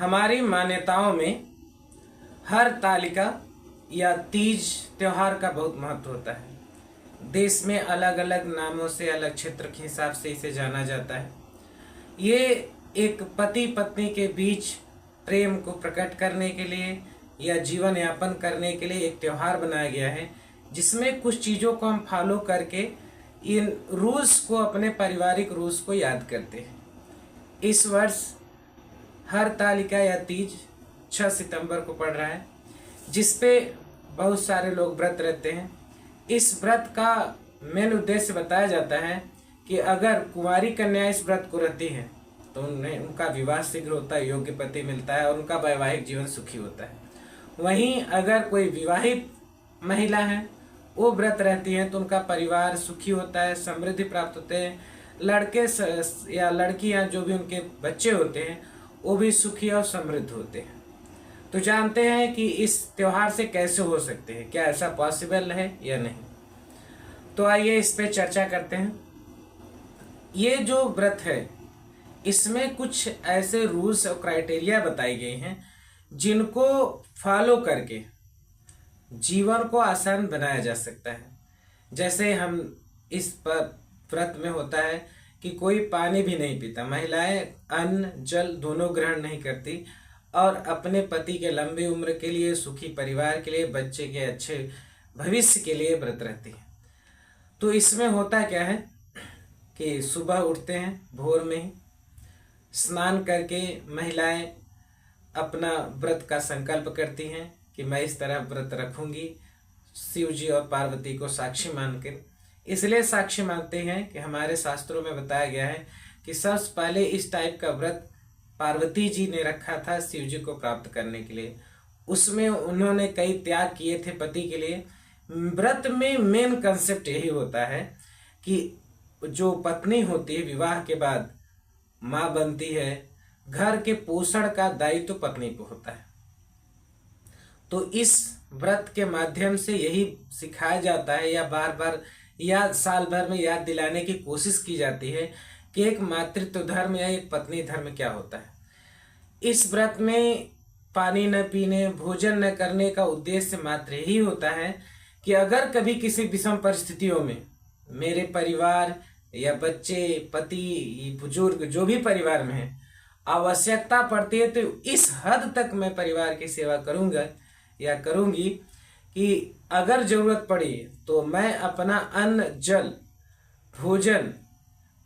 हमारी मान्यताओं में हर तालिका या तीज त्योहार का बहुत महत्व होता है। देश में अलग अलग नामों से, अलग क्षेत्र के हिसाब से इसे जाना जाता है। ये एक पति पत्नी के बीच प्रेम को प्रकट करने के लिए या जीवन यापन करने के लिए एक त्योहार बनाया गया है, जिसमें कुछ चीज़ों को हम फॉलो करके इन रूल्स को, अपने पारिवारिक रूल्स को याद करते हैं। इस वर्ष हर तालिका या तीज 6 सितंबर को पड़ रहा है, जिसपे बहुत सारे लोग व्रत रहते हैं। इस व्रत का मेन उद्देश्य बताया जाता है कि अगर कुंवारी कन्या इस व्रत को रहती है तो उनका विवाह शीघ्र होता है, योग्य पति मिलता है और उनका वैवाहिक जीवन सुखी होता है। वहीं अगर कोई विवाहित महिला है, वो व्रत रहती है तो उनका परिवार सुखी होता है, समृद्धि प्राप्त होते हैं। लड़के या लड़कियां, जो भी उनके बच्चे होते हैं, वो भी सुखी और समृद्ध होते हैं। तो जानते हैं कि इस त्योहार से कैसे हो सकते हैं, क्या ऐसा पॉसिबल है या नहीं। तो आइए इस पे चर्चा करते हैं। ये जो व्रत है, इसमें कुछ ऐसे रूल्स और क्राइटेरिया बताई गई हैं जिनको फॉलो करके जीवन को आसान बनाया जा सकता है। जैसे हम इस व्रत में होता है कि कोई पानी भी नहीं पीता, महिलाएं अन्न जल दोनों ग्रहण नहीं करती और अपने पति के लंबी उम्र के लिए, सुखी परिवार के लिए, बच्चे के अच्छे भविष्य के लिए व्रत रहती है। तो इसमें होता क्या है कि सुबह उठते हैं भोर में ही, स्नान करके महिलाएं अपना व्रत का संकल्प करती हैं कि मैं इस तरह व्रत रखूंगी, शिव जी और पार्वती को साक्षी मानकर। इसलिए साक्षी मानते हैं कि हमारे शास्त्रों में बताया गया है कि सबसे पहले इस टाइप का व्रत पार्वती जी ने रखा था शिव जी को प्राप्त करने के लिए। उसमें उन्होंने कई त्याग किए थे पति के लिए। व्रत में मेन कंसेप्ट यही होता है कि जो पत्नी होती है, विवाह के बाद माँ बनती है, घर के पोषण का दायित्व तो पत्नी को होता है। तो इस व्रत के माध्यम से यही सिखाया जाता है, या बार बार या साल भर में याद दिलाने की कोशिश की जाती है कि एक मातृत्व धर्म या एक पत्नी धर्म क्या होता है। इस व्रत में पानी न पीने, भोजन न करने का उद्देश्य मात्र यही होता है कि अगर कभी किसी विषम परिस्थितियों में मेरे परिवार या बच्चे, पति, बुजुर्ग जो भी परिवार में है, आवश्यकता पड़ती है तो इस हद तक मैं परिवार की सेवा करूंगा या करूंगी कि अगर जरूरत पड़ी तो मैं अपना अन्न जल भोजन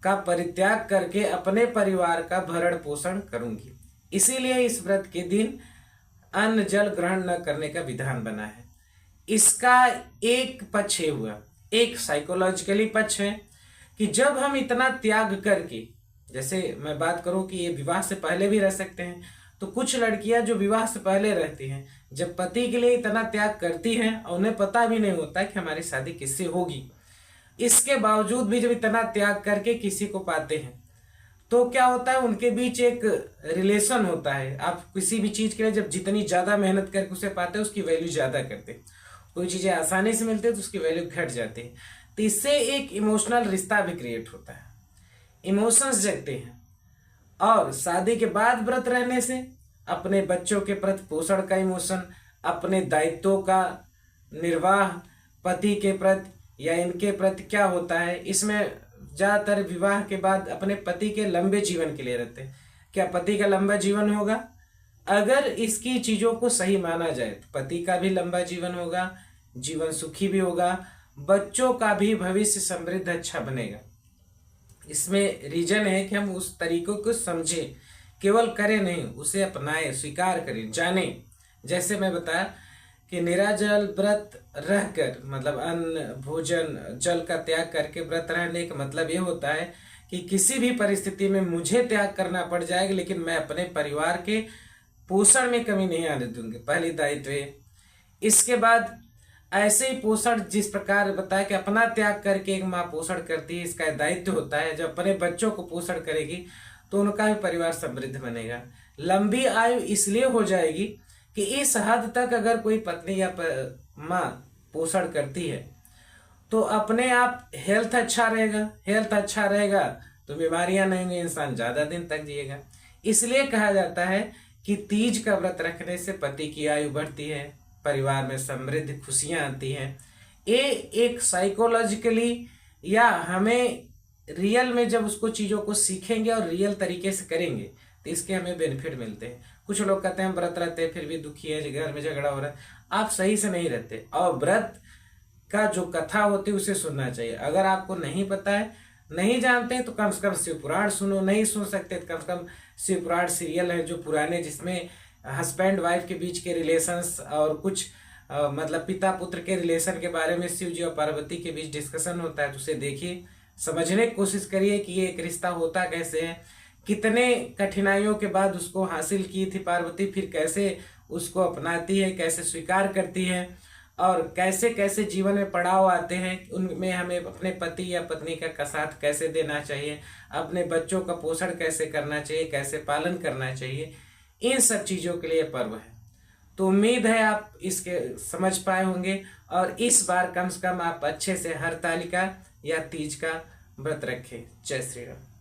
का परित्याग करके अपने परिवार का भरण पोषण करूंगी। इसीलिए इस व्रत के दिन अन्न जल ग्रहण न करने का विधान बना है। इसका एक पक्ष ये हुआ, एक साइकोलॉजिकली पक्ष है कि जब हम इतना त्याग करके, जैसे मैं बात करूं कि ये विवाह से पहले भी रह सकते हैं, तो कुछ लड़कियां जो विवाह से पहले रहती हैं, जब पति के लिए इतना त्याग करती हैं और उन्हें पता भी नहीं होता कि हमारी शादी किससे होगी, इसके बावजूद भी जब इतना त्याग करके किसी को पाते हैं तो क्या होता है, उनके बीच एक रिलेशन होता है। आप किसी भी चीज के लिए जब जितनी ज्यादा मेहनत करके उसे पाते हैं, उसकी वैल्यू ज्यादा करते हैं। कोई चीजें आसानी से मिलती है तो उसकी वैल्यू घट जाती है। तो इससे एक इमोशनल रिश्ता भी क्रिएट होता है, इमोशंस जगते हैं। और शादी के बाद व्रत रहने से अपने बच्चों के प्रति पोषण का इमोशन, अपने दायित्वों का निर्वाह, पति के प्रति या इनके प्रति क्या होता है, इसमें ज्यादातर विवाह के बाद अपने पति के लंबे जीवन के लिए रहते हैं। क्या पति का लंबा जीवन होगा? अगर इसकी चीजों को सही माना जाए तो पति का भी लंबा जीवन होगा, जीवन सुखी भी होगा, बच्चों का भी भविष्य समृद्ध अच्छा बनेगा। इसमें रीजन है कि हम उस तरीकों को समझें, केवल करें नहीं, उसे अपनाएं, स्वीकार करें, जानें। जैसे मैं बताया कि निराजल व्रत रहकर, मतलब अन्न भोजन जल का त्याग करके व्रत रहने का मतलब ये होता है कि किसी भी परिस्थिति में मुझे त्याग करना पड़ जाएगा, लेकिन मैं अपने परिवार के पोषण में कमी नहीं आने दूंगी। पहली दायित्व है। इसके बाद ऐसे ही पोषण, जिस प्रकार बताया कि अपना त्याग करके एक माँ पोषण करती है, इसका दायित्व होता है जब अपने बच्चों को पोषण करेगी तो उनका भी परिवार समृद्ध बनेगा। लंबी आयु इसलिए हो जाएगी कि इस हद तक अगर कोई पत्नी या माँ पोषण करती है तो अपने आप हेल्थ अच्छा रहेगा, हेल्थ अच्छा रहेगा तो बीमारियां नहीं होंगी, इंसान ज्यादा दिन तक जिएगा। इसलिए कहा जाता है कि तीज का व्रत रखने से पति की आयु बढ़ती है, परिवार में समृद्धि खुशियां आती हैं। ये एक साइकोलॉजिकली या हमें रियल में जब उसको चीज़ों को सीखेंगे और रियल तरीके से करेंगे तो इसके हमें बेनिफिट मिलते हैं। कुछ लोग कहते हैं व्रत रहते हैं फिर भी दुखी है, घर में झगड़ा हो रहा है। आप सही से नहीं रहते। और व्रत का जो कथा होती है उसे सुनना चाहिए। अगर आपको नहीं पता है, नहीं जानते हैं, तो कम से कम शिव पुराण सुनो। नहीं सुन सकते तो कम से कम शिव पुराण सीरियल है जो पुराने, जिसमें हस्बैंड वाइफ के बीच के रिलेशंस और कुछ मतलब पिता पुत्र के रिलेशन के बारे में शिव जी और पार्वती के बीच डिस्कशन होता है। तो उसे देखिए, समझने की कोशिश करिए कि ये एक रिश्ता होता कैसे है, कितने कठिनाइयों के बाद उसको हासिल की थी पार्वती, फिर कैसे उसको अपनाती है, कैसे स्वीकार करती है, और कैसे कैसे जीवन में पड़ाव आते हैं, उनमें हमें अपने पति या पत्नी का साथ कैसे देना चाहिए, अपने बच्चों का पोषण कैसे करना चाहिए, कैसे पालन करना चाहिए। इन सब चीज़ों के लिए पर्व है। तो उम्मीद है आप इसके समझ पाए होंगे और इस बार कम से कम आप अच्छे से हरतालिका या तीज का व्रत रखें। जय श्री राम।